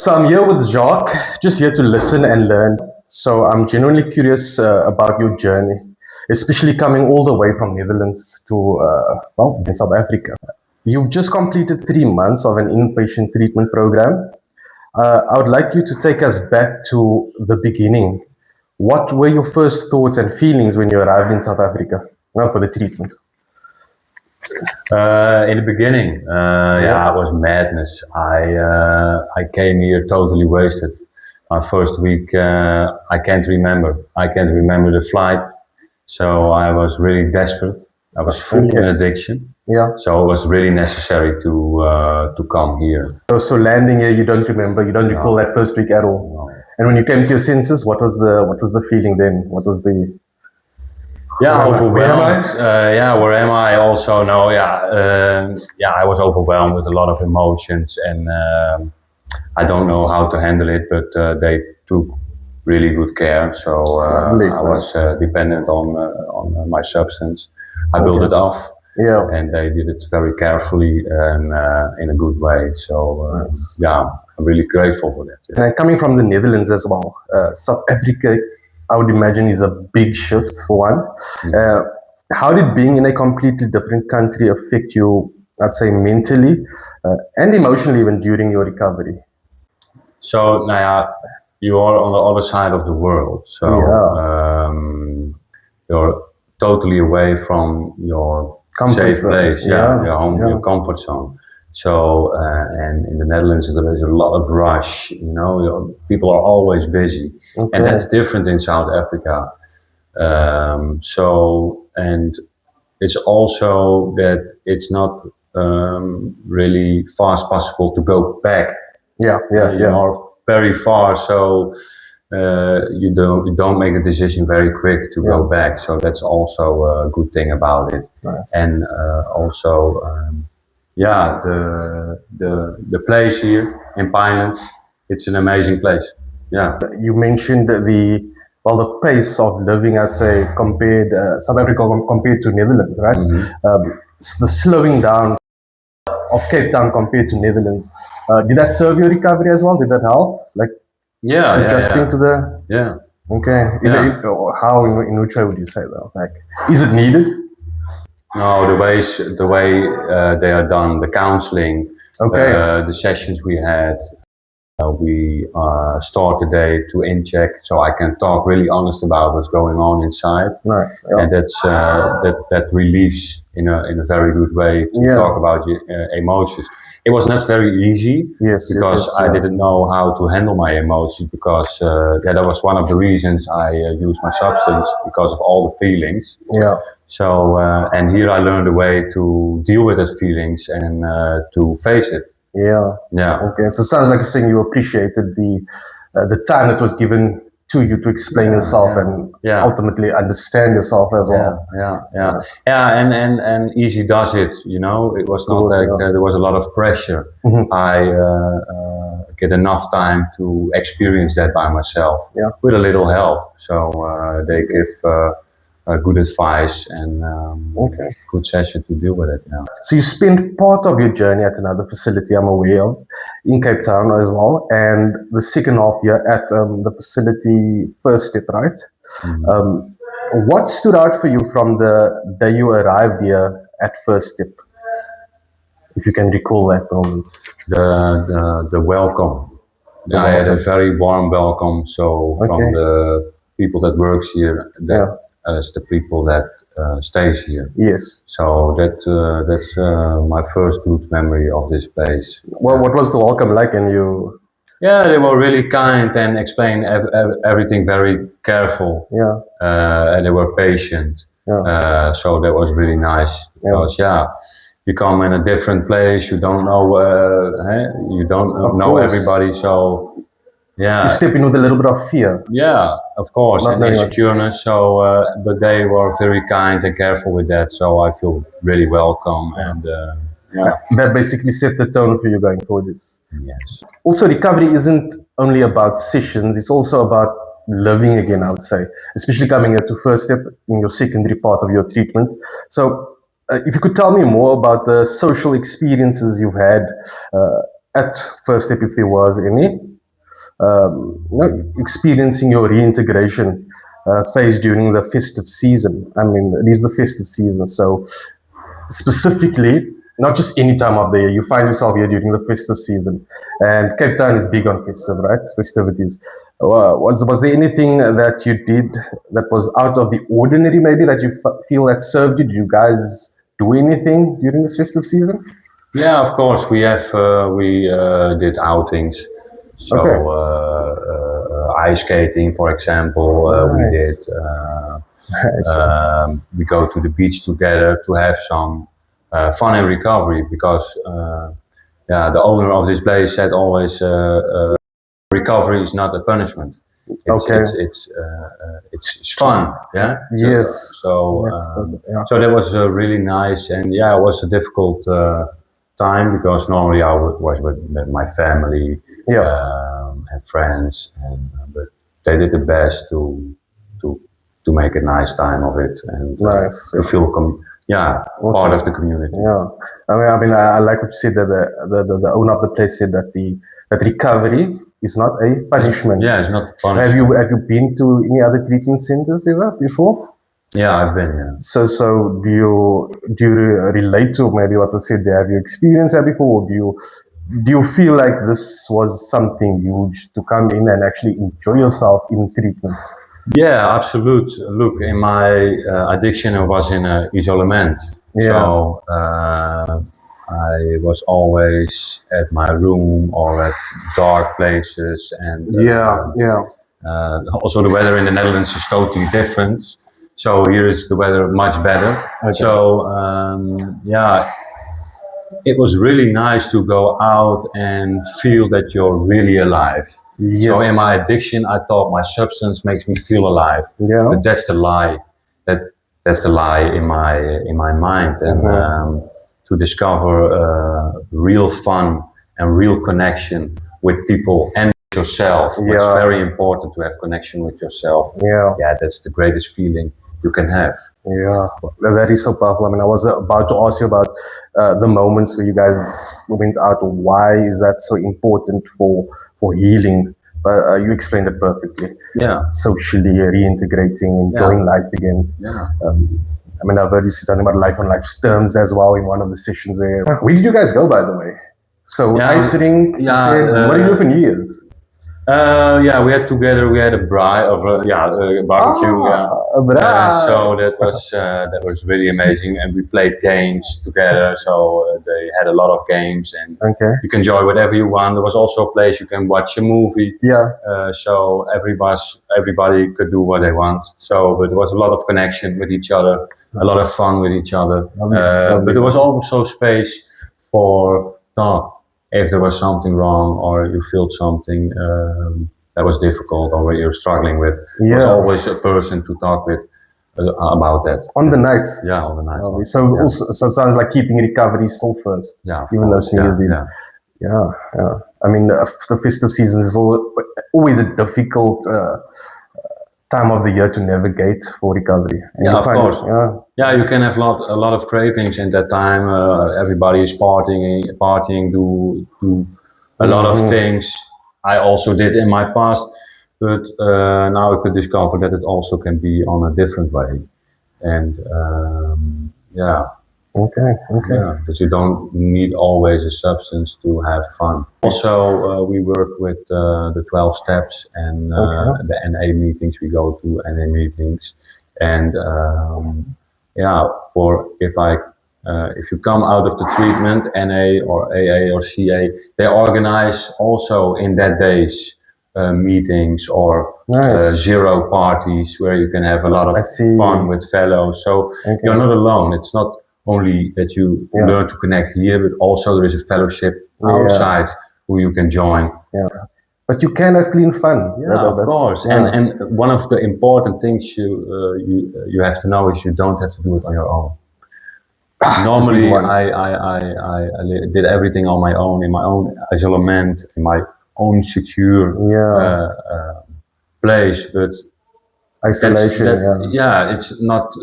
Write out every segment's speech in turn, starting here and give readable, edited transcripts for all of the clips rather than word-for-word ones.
So I'm here with Jacques, just here to listen and learn. So I'm genuinely curious about your journey, especially coming all the way from Netherlands to, in South Africa. You've just completed 3 months of an inpatient treatment program. I would like you to take us back to the beginning. What were your first thoughts and feelings when you arrived in South Africa for the treatment? In the beginning, it was madness. I came here totally wasted. My first week, I can't remember. I can't remember the flight, so I was really desperate. I was full in addiction. Yeah. So it was really necessary to come here. So landing here, you don't remember. You don't recall that first week at all. No. And when you came to your senses, what was the feeling then? What was the overwhelmed. Where am I? Also, no, I was overwhelmed with a lot of emotions, and I don't know how to handle it, but they took really good care. So I was dependent on my substance. I built it off, and they did it very carefully and in a good way. So I'm really grateful for that. Yeah. And coming from the Netherlands as well, South Africa, I would imagine, is a big shift for one. How did being in a completely different country affect you, I'd say, mentally and emotionally even during your recovery? So, you are on the other side of the world. So you're totally away from your safe place, your home, your comfort zone. So, and in the Netherlands, there is a lot of rush, people are always busy. And that's different in South Africa. And it's also that it's not really fast possible to go back. You are very far, so you don't make the decision very quick to go back. So that's also a good thing about it. Nice. And also, the place here in Pinelands, it's an amazing place. Yeah. You mentioned the pace of living, I'd say, compared South Africa compared to Netherlands, right? The slowing down of Cape Town compared to Netherlands. Did that serve your recovery as well? Did that help? Like adjusting to the Okay. How in which way would you say that? Like, is it needed? No, the way they are done, the counseling, the sessions we had. We start the day to in-check, so I can talk really honest about what's going on inside. Nice. And that's that relieves in a very good way to talk about your emotions. It was not very easy because I didn't know how to handle my emotions, because that was one of the reasons I used my substance, because of all the feelings. Yeah. So and here I learned a way to deal with those feelings and to face it. Yeah. Okay. So it sounds like you're saying you appreciated the time that was given to you to explain yourself and ultimately understand yourself as well. And easy does it. It was not there was a lot of pressure. I get enough time to experience that by myself with a little help. So they give good advice and good session to deal with it. So you spent part of your journey at another facility I'm aware of in Cape Town as well, and the second half year at the facility First Step, right? What stood out for you from the day you arrived here at First Step, if you can recall that moment? The welcome. I had a very warm welcome. So from the people that works here, as the people that stays here. Yes. So that's my first good memory of this place. Well, what was the welcome like? And you? Yeah, they were really kind and explained everything very careful. Yeah. And they were patient. Yeah. So that was really nice. Because you come in a different place, you don't know everybody, so you step in with a little bit of fear. Yeah, of course, and insecureness. So, but they were very kind and careful with that. So I feel really welcome, and that basically set the tone for you going forward. Yes. Also, recovery isn't only about sessions; it's also about living again, I would say, especially coming here to First Step in your secondary part of your treatment. So, if you could tell me more about the social experiences you've had at First Step, if there was any. experiencing your reintegration phase during the festive season. I mean, it is the festive season, so specifically, not just any time of the year, you find yourself here during the festive season. And Cape Town is big on festive, right? Festivities. Was there anything that you did that was out of the ordinary, maybe, that you feel that served you? Did you guys do anything during this festive season? Yeah, of course we did outings. So Okay. ice skating, for example, we did. Nice. Nice. We go to the beach together to have some fun and recovery because the owner of this place said always recovery is not a punishment. Okay. It's fun. Yeah. Yes. So so that was really nice, and yeah, it was a difficult time because normally I was with my family and friends, and but they did the best to make a nice time of it and to feel part of the community. Yeah, I mean, I like what you said that the owner of the place said that that recovery is not a punishment. It's not punishment. Have you been to any other treatment centers ever before? Yeah, I've been. Yeah. So do you relate to maybe what was said there? Have you experienced that before? Or do you feel like this was something huge to come in and actually enjoy yourself in treatment? Yeah, absolute. Look, in my addiction, I was in isolement. Yeah. So I was always at my room or at dark places, and also the weather in the Netherlands is totally different. So here is the weather much better. Okay. So it was really nice to go out and feel that you're really alive. Yes. So in my addiction, I thought my substance makes me feel alive. Yeah. But that's the lie. That's the lie in my mind. And to discover real fun and real connection with people and yourself. It's very important to have connection with yourself. Yeah. Yeah, that's the greatest feeling you can have. Yeah, that is so powerful. I mean, I was about to ask you about the moments where you guys went out. Why is that so important for healing? But you explained it perfectly. Yeah, socially reintegrating, enjoying life again. Yeah. I mean, I've heard you say something about life on life terms as well in one of the sessions. Where did you guys go, by the way? So ice rink. Yeah. What do you do for New Year's? We had a barbecue. So that was really amazing, and we played games together. So they had a lot of games, and you can enjoy whatever you want. There was also a place you can watch a movie. Yeah. So everybody could do what they want. So but there was a lot of connection with each other, a lot of fun with each other. But there was also space for talk. If there was something wrong or you felt something that was difficult or you're struggling with, there was always a person to talk with about that. On the night? Yeah, on the night. So it sounds like keeping recovery still first. Yeah. Even though it's New Year's Eve. Yeah. I mean, the festive season is always a difficult time of the year to navigate for recovery. Yeah, of course. Yeah, you can have a lot of cravings in that time. Everybody is partying, do a lot of things. I also did in my past, but now I could discover that it also can be on a different way. And Okay. Yeah, but you don't need always a substance to have fun. Also, we work with the 12 steps and the NA meetings. We go to NA meetings, and if you come out of the treatment, NA or AA or CA, they organize also in that days meetings or zero parties where you can have a lot of fun with fellows. So you're not alone. It's not only that you learn to connect here, but also there is a fellowship outside who you can join. Yeah. But you can have clean fun. Yeah, of course. Yeah. And one of the important things you have to know is you don't have to do it on your own. Normally, I did everything on my own, in my own isolement, in my own secure place, but isolation. It's not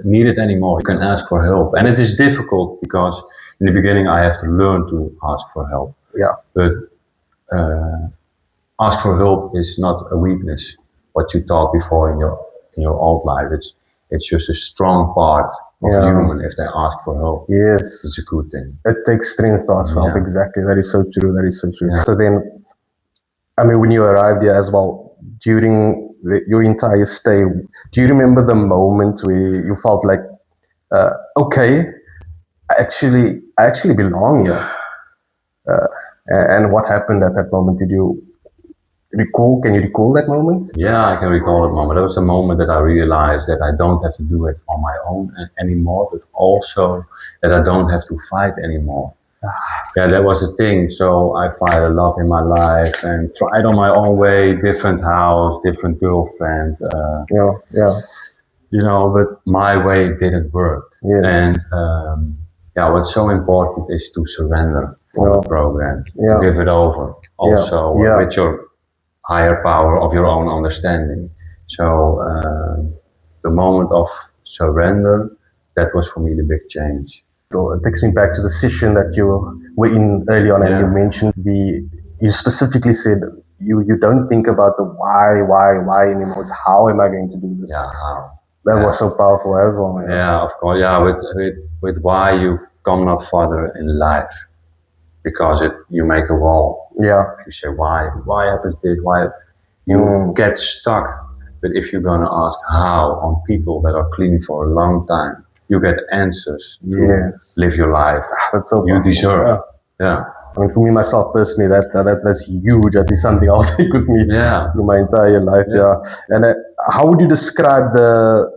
needed anymore. You can ask for help, and it is difficult because in the beginning I have to learn to ask for help. Yeah. But ask for help is not a weakness. What you taught before in your old life, it's just a strong part of Yeah. human. If they ask for help, Yes. it's a good thing. It takes strength to ask for help. Yeah. Exactly. That is so true. That is so true. Yeah. So then, I mean, when you arrived here as well, during your entire stay, do you remember the moment where you felt like, okay, I actually belong here? And what happened at that moment? Did you recall? Can you recall that moment? Yeah, I can recall that moment. That was a moment that I realized that I don't have to do it on my own anymore, but also that I don't have to fight anymore. Yeah, that was the thing. So I fight a lot in my life and tried on my own way, different house, different girlfriend. Yeah. You know, but my way didn't work. Yes. And yeah, what's so important is to surrender on the program, Yeah. give it over. Also Yeah. with your higher power of your own understanding. So the moment of surrender, that was for me the big change. It takes me back to the session that you were in early on, and Yeah. you mentioned you specifically said you don't think about the why anymore. It's how am I going to do this? Yeah, how? That was so powerful as well. Yeah, of course. Yeah, with why you come not further in life, because you make a wall. Yeah. If you say why happens this, why you get stuck. But if you're gonna ask how on people that are clean for a long time, you get answers to live your life. That's so you powerful. deserve. Yeah. I mean, for me myself personally, that's huge. That is something I'll take with me through my entire life. Yeah. And how would you describe the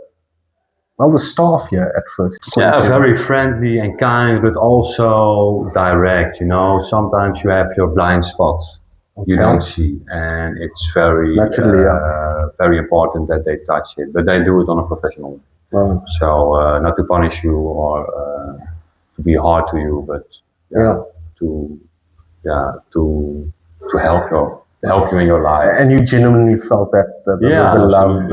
staff here at first? Yeah, very friendly and kind, but also direct. You know, sometimes you have your blind spots you don't see, and it's very very important that they touch it, but they do it on a professional way. So not to punish you or to be hard to you, but to help you in your life. And you genuinely felt that the love.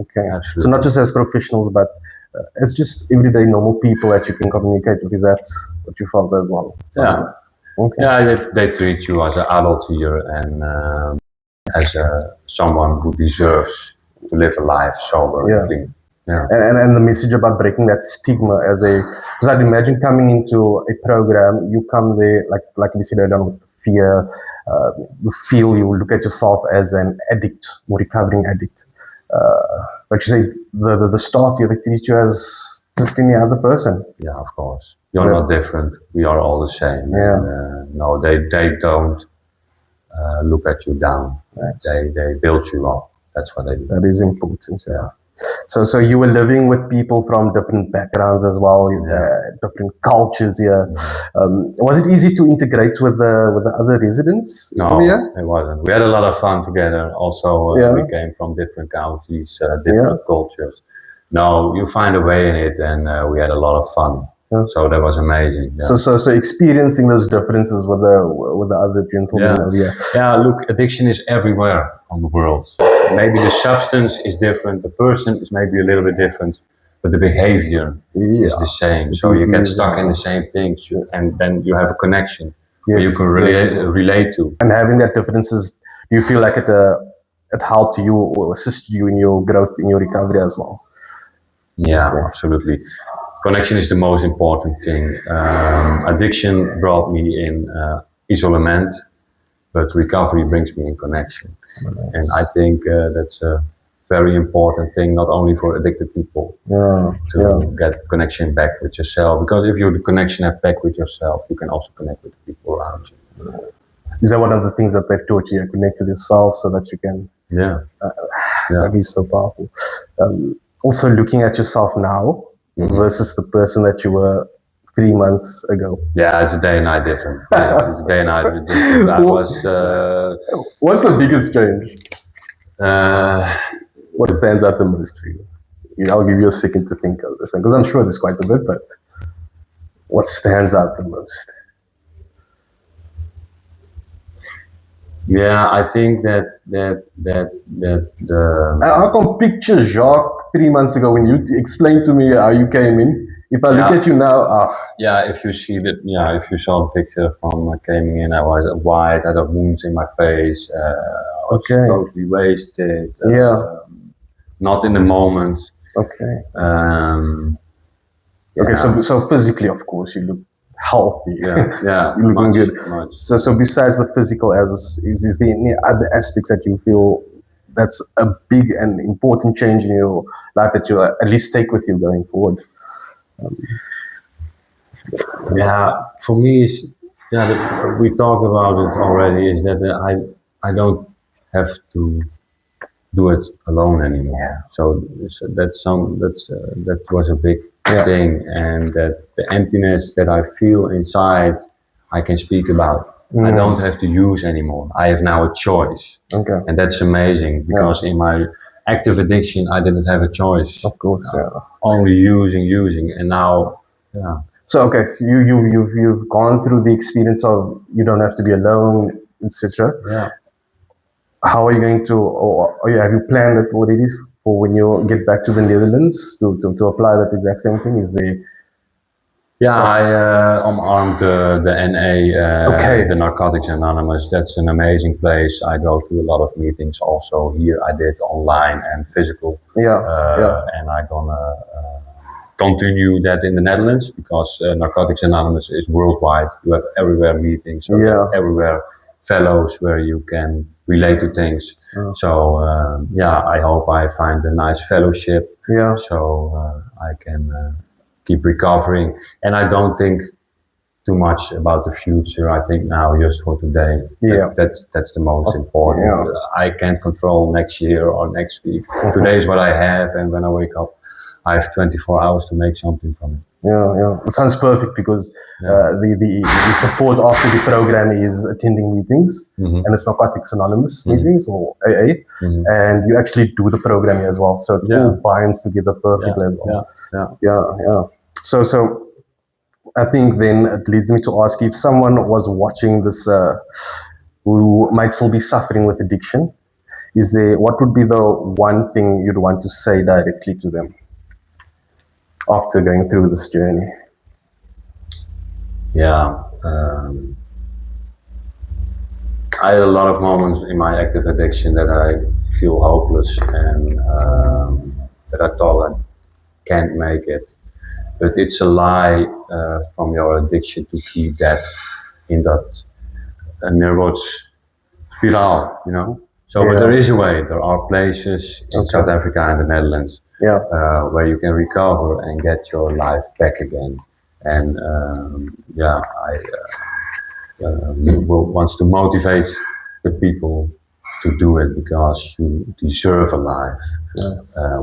Okay. Absolutely. So not just as professionals, but as just everyday normal people that you can communicate with. Is that what you felt as well? Yeah. Okay. Yeah, they treat you as an adult here and as someone who deserves to live a life sober and clean. Yeah. And the message about breaking that stigma because I'd imagine coming into a program, you come there like we said earlier with fear. You look at yourself as an addict or recovering addict. But you say the staff here, they treat you as just any other person. Yeah, of course. You're not different. We are all the same. Yeah. And, no, they don't look at you down. Right. They build you up. That's what they do. That is important. Yeah. So you were living with people from different backgrounds as well, different cultures here. Was it easy to integrate with the other residents? No, it wasn't. We had a lot of fun together. Also, we came from different countries, different cultures. No, you find a way in it, and we had a lot of fun. Yeah. So that was amazing. Yeah. So experiencing those differences with the other gentlemen over here. Yeah, look, addiction is everywhere on the world. Maybe the substance is different, the person is maybe a little bit different, but the behavior is the same. So you get stuck in the same things, and then you have a connection that you can relate to. And having that differences, do you feel like it helped you or assisted you in your growth, in your recovery as well? Yeah, absolutely. Connection is the most important thing. Addiction brought me in isolement, but recovery brings me in connection. Nice. And I think that's a very important thing, not only for addicted people, to get connection back with yourself. Because if you connection back with yourself, you can also connect with the people around you. Is that one of the things that they've taught you? Connect with yourself so that you can. That is so powerful. Also, looking at yourself now versus the person that you were 3 months ago. Yeah, it's a day and night different. Yeah, it's a day and night different. That was. What's the biggest change? What stands out the most for you? I'll give you a second to think of this, because I'm sure there's quite a bit. But what stands out the most? Yeah, I think that I can picture Jacques 3 months ago when you explained to me how you came in. If I look Yeah. at you now, Yeah, if you see that, yeah, if you saw a picture from came in, I was white, I had wounds in my face, I was Okay. totally wasted, Yeah. not in the moment. Okay. Um, Okay, yeah. so physically, of course, you look healthy. Yeah, yeah, You're looking good. much. So besides the physical, is there any other aspects that you feel that's a big and important change in your life that you at least take with you going forward? Yeah, for me, it's, yeah, we talked about it already. Is that I don't have to do it alone anymore. Yeah. So that was a big Yeah. thing, and that the emptiness that I feel inside, I can speak about. I don't have to use anymore. I have now a choice, Okay. and that's amazing because in my active addiction, I didn't have a choice. Of course, yeah. Only using, and now, yeah. So okay, you've gone through the experience of you don't have to be alone, etc. Yeah. How are you going to, or have you planned it already for when you get back to the Netherlands to apply that exact same thing? Is there? Yeah, I umarmed the NA, Okay. the Narcotics Anonymous. That's an amazing place. I go to a lot of meetings also. Here I did online and physical. Yeah, yeah. And I'm gonna continue that in the Netherlands because Narcotics Anonymous is worldwide. You have everywhere meetings, so Yeah. there's everywhere fellows where you can relate to things. So yeah, I hope I find a nice fellowship. Yeah. So I can keep recovering, and I don't think too much about the future. I think now just for today. Yeah. That's the most important. Yeah. I can't control next year or next week. Today is what I have, and when I wake up, I have 24 hours to make something from it. Yeah, yeah. It sounds perfect because the support after the program is attending meetings, and it's Narcotics Anonymous meetings or AA, and you actually do the program as well. So it all binds together perfectly as well. Yeah. So I think then it leads me to ask you, if someone was watching this who might still be suffering with addiction, what would be the one thing you'd want to say directly to them after going through this journey? Yeah. I had a lot of moments in my active addiction that I feel hopeless and that I thought I can't make it. But it's a lie from your addiction to keep that in that nervous spiral, you know. So, but there is a way. There are places in South Africa and the Netherlands where you can recover and get your life back again. And yeah, I wants to motivate the people to do it because you deserve a life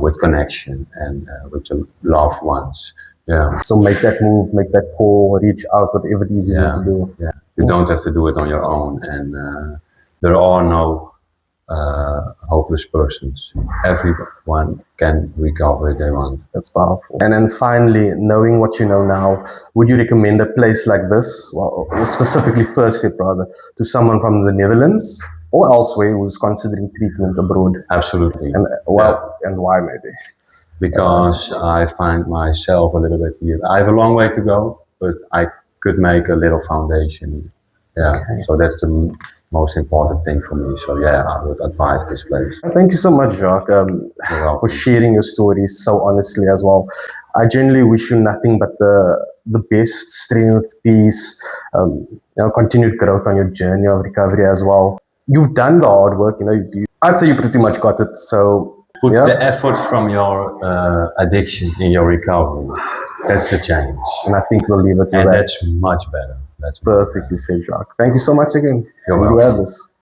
with connection and with your loved ones. Yeah. So make that move, make that call, reach out, whatever it is you need to do. Yeah. You don't have to do it on your own, and there are no hopeless persons. Everyone can recover if they want. That's powerful. And then finally, knowing what you know now, would you recommend a place like this, well, or specifically First Step rather, to someone from the Netherlands or elsewhere who's considering treatment abroad? Absolutely. And and why maybe? Because I find myself a little bit here. I have a long way to go, but I could make a little foundation. Yeah, so that's the most important thing for me. So yeah, I would advise this place. Thank you so much, Jacques, for sharing your story so honestly as well. I genuinely wish you nothing but the best, strength, peace, continued growth on your journey of recovery as well. You've done the hard work, I'd say you pretty much got it. So put the effort from your addiction in your recovery. That's the change. And I think we'll leave it to that. And that's much better. That's perfectly said, Jacques. Thank you so much again. You're welcome. You have this.